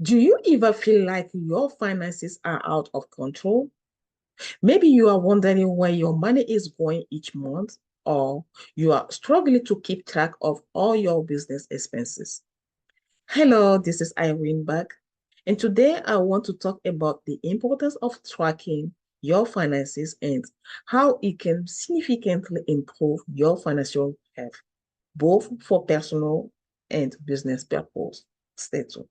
Do you ever feel like your finances are out of control? Maybe you are wondering where your money is going each month, or you are struggling to keep track of all your business expenses. Hello, this is Irene back, and today I want to talk about the importance of tracking your finances and how it can significantly improve your financial health, both for personal and business purposes. Stay tuned.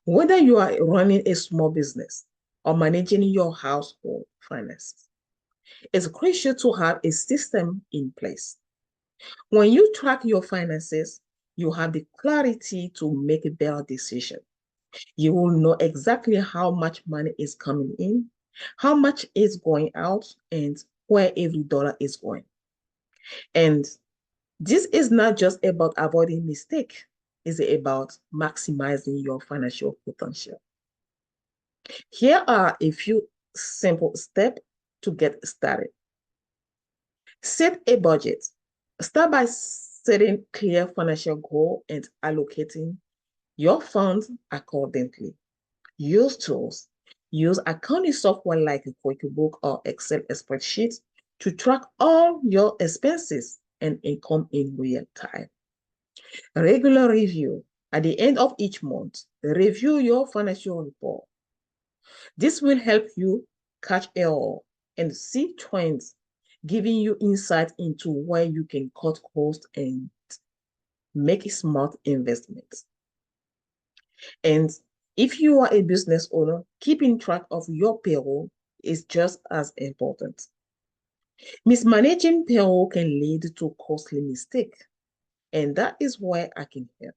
Whether you are running a small business or managing your household finances, it's crucial to have a system in place. When you track your finances, you have the clarity to make a better decision. You will know exactly how much money is coming in, how much is going out, and where every dollar is going. And this is not just about avoiding mistake, it's about maximizing your financial potential. Here are a few simple steps to get started. Set a budget. Start by setting clear financial goals and allocating your funds accordingly. Use tools. Use accounting software like QuickBooks or Excel spreadsheets to track all your expenses and income in real time. Regular review. At the end of each month, review your financial report. This will help you catch error and see trends, giving you insight into where you can cut costs and make smart investments. And if you are a business owner, keeping track of your payroll is just as important. Mismanaging payroll can lead to costly mistakes, and that is where I can help.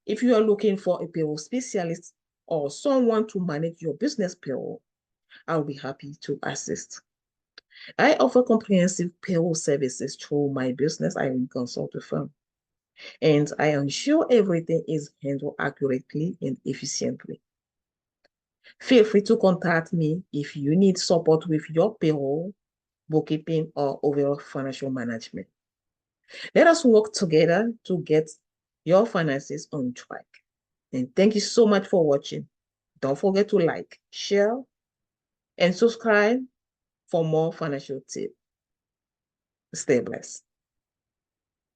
If you are looking for a payroll specialist or someone to manage your business payroll, I'll be happy to assist. I offer comprehensive payroll services through my business Irene Consulting firm, and I ensure everything is handled accurately and efficiently. Feel free to contact me if you need support with your payroll, bookkeeping, or overall financial management. Let us work together to get your finances on track. And thank you so much for watching. Don't forget to like, share, and subscribe for more financial tips. Stay blessed.